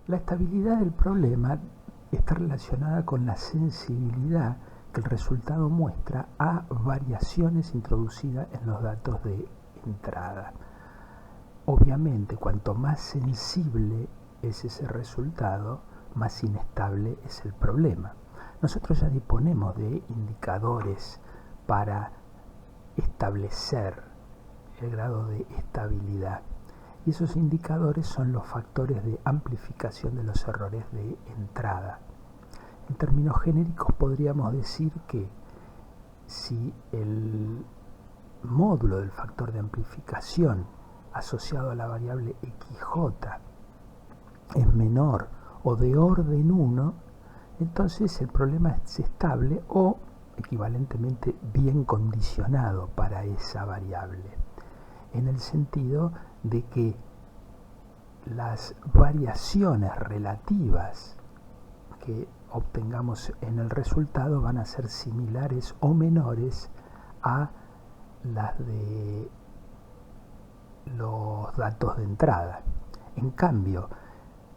La estabilidad del problema está relacionada con la sensibilidad que el resultado muestra a variaciones introducidas en los datos de entrada. Obviamente, cuanto más sensible es ese resultado, más inestable es el problema. Nosotros ya disponemos de indicadores para establecer el grado de estabilidad. Y esos indicadores son los factores de amplificación de los errores de entrada. En términos genéricos podríamos decir que si el módulo del factor de amplificación asociado a la variable XJ es menor o de orden 1, entonces el problema es estable o equivalentemente bien condicionado para esa variable, en el sentido de que las variaciones relativas que obtengamos en el resultado van a ser similares o menores a las de los datos de entrada. En cambio,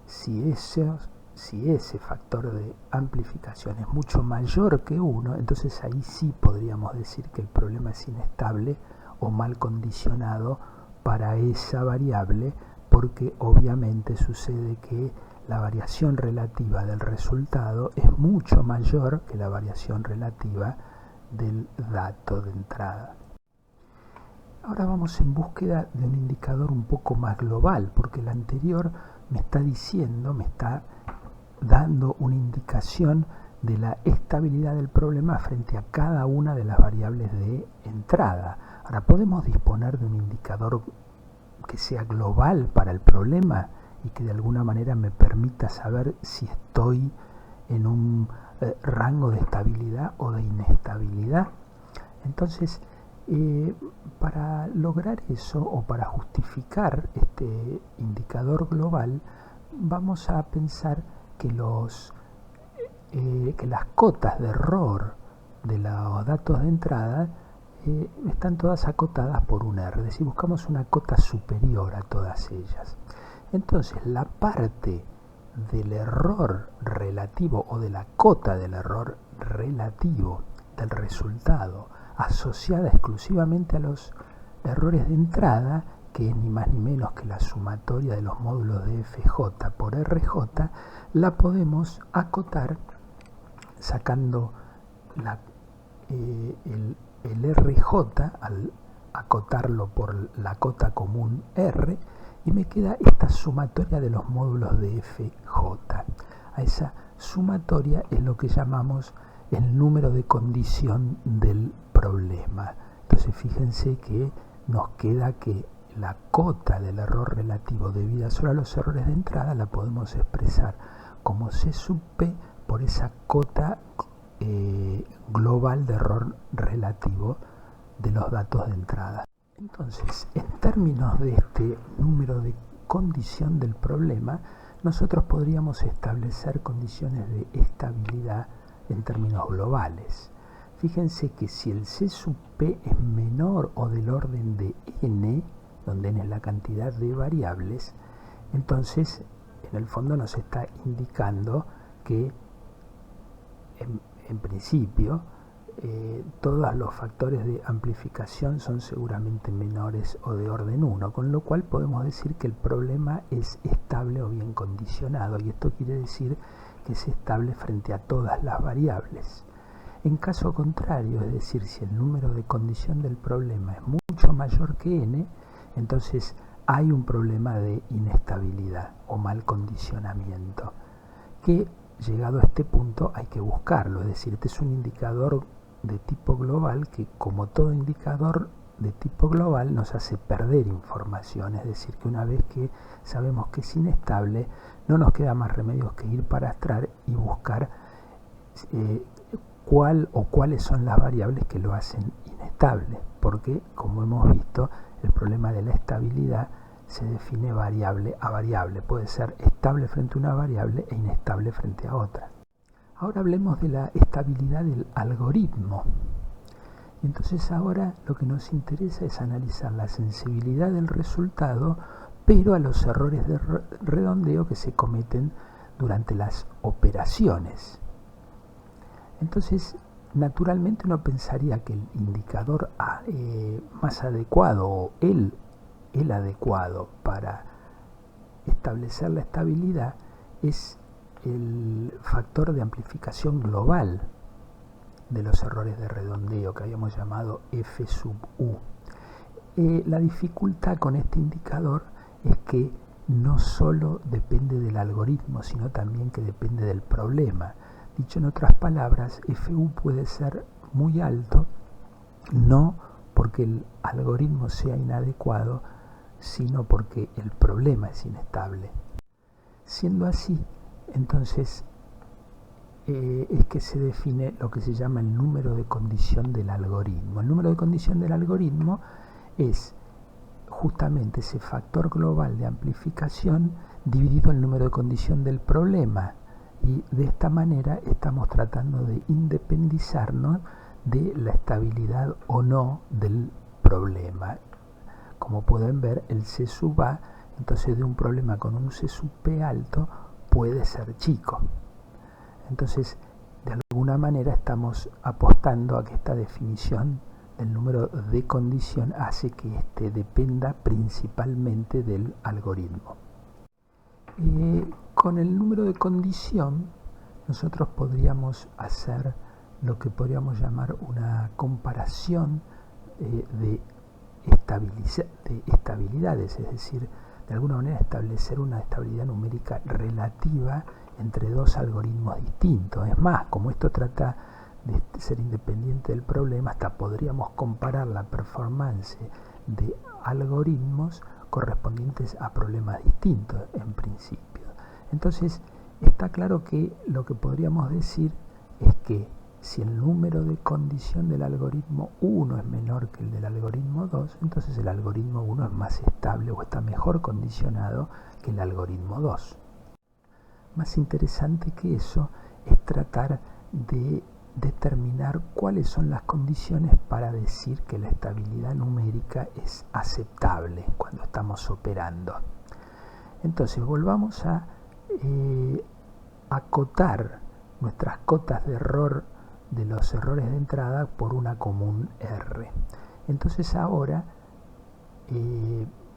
si ese factor de amplificación es mucho mayor que 1, entonces ahí sí podríamos decir que el problema es inestable o mal condicionado para esa variable, porque obviamente sucede que la variación relativa del resultado es mucho mayor que la variación relativa del dato de entrada. Ahora vamos en búsqueda de un indicador un poco más global, porque el anterior me está dando una indicación de la estabilidad del problema frente a cada una de las variables de entrada. Ahora, ¿podemos disponer de un indicador que sea global para el problema y que de alguna manera me permita saber si estoy en un rango de estabilidad o de inestabilidad? Entonces, para lograr eso o para justificar este indicador global, vamos a pensar que las cotas de error de los datos de entrada están todas acotadas por un R, es decir, buscamos una cota superior a todas ellas. Entonces, la parte del error relativo o de la cota del error relativo del resultado asociada exclusivamente a los errores de entrada, que es ni más ni menos que la sumatoria de los módulos de FJ por RJ, la podemos acotar sacando el RJ al acotarlo por la cota común R, y me queda esta sumatoria de los módulos de FJ. A esa sumatoria es lo que llamamos el número de condición del problema. Entonces fíjense que nos queda que la cota del error relativo debida solo a los errores de entrada la podemos expresar como C sub P por esa cota global de error relativo de los datos de entrada. Entonces, en términos de este número de condición del problema, nosotros podríamos establecer condiciones de estabilidad en términos globales. Fíjense que si el C sub P es menor o del orden de n, donde n es la cantidad de variables, entonces en el fondo nos está indicando que en principio todos los factores de amplificación son seguramente menores o de orden 1, con lo cual podemos decir que el problema es estable o bien condicionado, y esto quiere decir que es estable frente a todas las variables. En caso contrario, es decir, si el número de condición del problema es mucho mayor que n, entonces hay un problema de inestabilidad o mal condicionamiento, que llegado a este punto hay que buscarlo. Es decir, este es un indicador de tipo global que, como todo indicador de tipo global, nos hace perder información. Es decir, que una vez que sabemos que es inestable, no nos queda más remedio que ir para atrás y buscar cuál o cuáles son las variables que lo hacen inestable, porque, como hemos visto, el problema de la estabilidad se define variable a variable. Puede ser estable frente a una variable e inestable frente a otra. Ahora hablemos de la estabilidad del algoritmo. Y entonces ahora lo que nos interesa es analizar la sensibilidad del resultado pero a los errores de redondeo que se cometen durante las operaciones. Entonces, naturalmente uno pensaría que el indicador más adecuado o el adecuado para establecer la estabilidad es el factor de amplificación global de los errores de redondeo que habíamos llamado F sub U. La dificultad con este indicador es que no solo depende del algoritmo, sino también que depende del problema. Dicho en otras palabras, FU puede ser muy alto, no porque el algoritmo sea inadecuado, sino porque el problema es inestable. Siendo así, entonces es que se define lo que se llama el número de condición del algoritmo. El número de condición del algoritmo es justamente ese factor global de amplificación dividido el número de condición del problema, y de esta manera estamos tratando de independizarnos de la estabilidad o no del problema. Como pueden ver, el C sub A, entonces de un problema con un C sub P alto puede ser chico. Entonces, de alguna manera estamos apostando a que esta definición del número de condición hace que éste dependa principalmente del algoritmo. Con el número de condición nosotros podríamos hacer lo que podríamos llamar una comparación de estabilidades, es decir, de alguna manera establecer una estabilidad numérica relativa entre dos algoritmos distintos. Es más, como esto trata de ser independiente del problema, hasta podríamos comparar la performance de algoritmos correspondientes a problemas distintos en principio. Entonces, está claro que lo que podríamos decir es que si el número de condición del algoritmo 1 es menor que el del algoritmo 2, entonces el algoritmo 1 es más estable o está mejor condicionado que el algoritmo 2. Más interesante que eso es tratar de determinar cuáles son las condiciones para decir que la estabilidad numérica es aceptable cuando estamos operando. Entonces volvamos a acotar nuestras cotas de error de los errores de entrada por una común R. Entonces ahora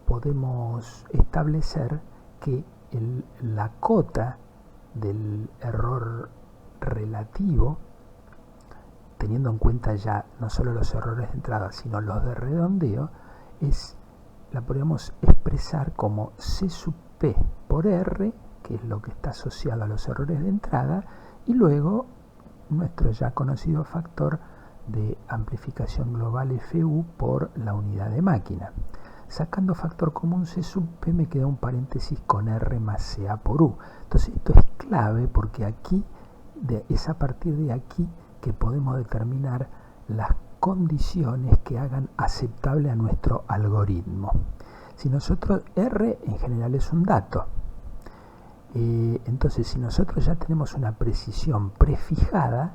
podemos establecer que la cota del error relativo, teniendo en cuenta ya no solo los errores de entrada, sino los de redondeo, la podemos expresar como C sub P por R, que es lo que está asociado a los errores de entrada, y luego nuestro ya conocido factor de amplificación global FU por la unidad de máquina. Sacando factor común C sub P me queda un paréntesis con R más CA por U. Entonces esto es clave porque aquí es a partir de aquí que podemos determinar las condiciones que hagan aceptable a nuestro algoritmo. Si nosotros, R en general es un dato, entonces si nosotros ya tenemos una precisión prefijada,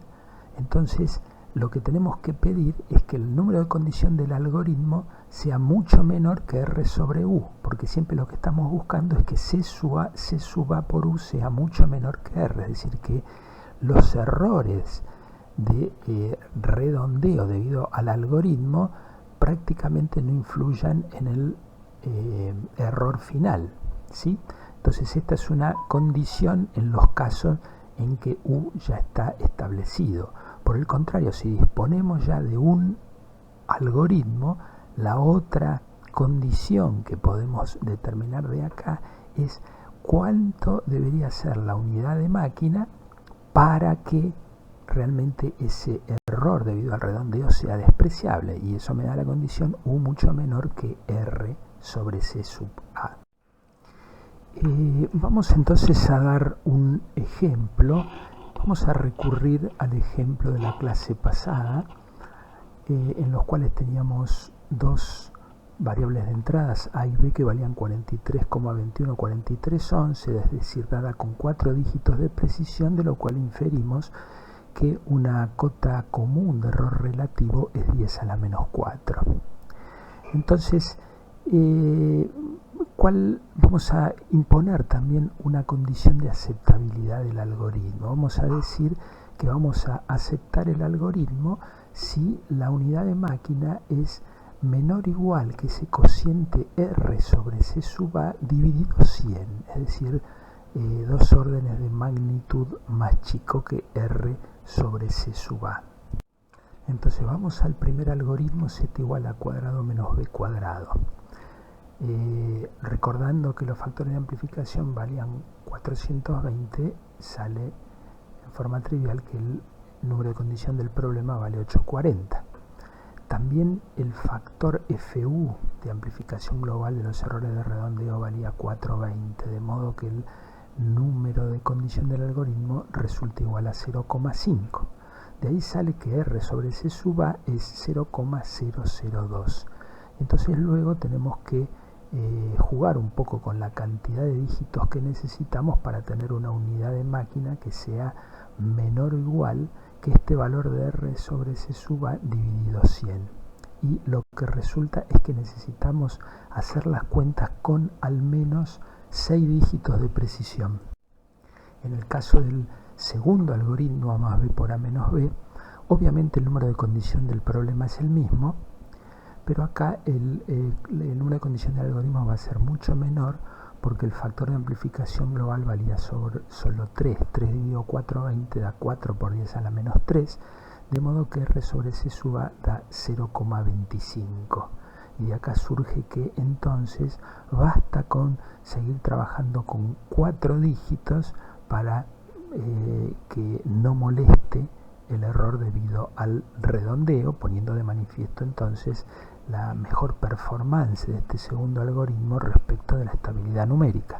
entonces lo que tenemos que pedir es que el número de condición del algoritmo sea mucho menor que R sobre U, porque siempre lo que estamos buscando es que C sub A por U sea mucho menor que R, es decir, que los errores de redondeo debido al algoritmo prácticamente no influyan en el error final, ¿sí? Entonces esta es una condición en los casos en que U ya está establecido. Por el contrario, si disponemos ya de un algoritmo, la otra condición que podemos determinar de acá es cuánto debería ser la unidad de máquina para que realmente ese error debido al redondeo sea despreciable, y eso me da la condición U mucho menor que R sobre C sub A. Vamos entonces a dar un ejemplo. Vamos a recurrir al ejemplo de la clase pasada, en los cuales teníamos dos variables de entradas A y B que valían 43,21, 43,11, es decir, dada con 4 dígitos de precisión, de lo cual inferimos que una cota común de error relativo es 10 a la menos 4. Entonces, cual vamos a imponer también una condición de aceptabilidad del algoritmo. Vamos a decir que vamos a aceptar el algoritmo si la unidad de máquina es menor o igual que ese cociente R sobre C sub A dividido 100, es decir, 2 órdenes de magnitud más chico que R sobre C sub A. Entonces vamos al primer algoritmo, z igual a cuadrado menos b cuadrado. Recordando que los factores de amplificación valían 420, sale en forma trivial que el número de condición del problema vale 840. También el factor FU de amplificación global de los errores de redondeo valía 420, de modo que el número de condición del algoritmo resulta igual a 0,5. De ahí sale que R sobre C sub A es 0,002. Entonces luego tenemos que jugar un poco con la cantidad de dígitos que necesitamos para tener una unidad de máquina que sea menor o igual que este valor de R sobre C sub A dividido 100. Y lo que resulta es que necesitamos hacer las cuentas con al menos 6 dígitos de precisión. En el caso del segundo algoritmo, A más B por A menos B, obviamente el número de condición del problema es el mismo, pero acá el número de condición del algoritmo va a ser mucho menor porque el factor de amplificación global valía solo 3. 3 dividido 420 da 4 por 10 a la menos 3, de modo que R sobre C sub A da 0,25. Y de acá surge que entonces basta con seguir trabajando con 4 dígitos para que no moleste el error debido al redondeo, poniendo de manifiesto entonces la mejor performance de este segundo algoritmo respecto de la estabilidad numérica.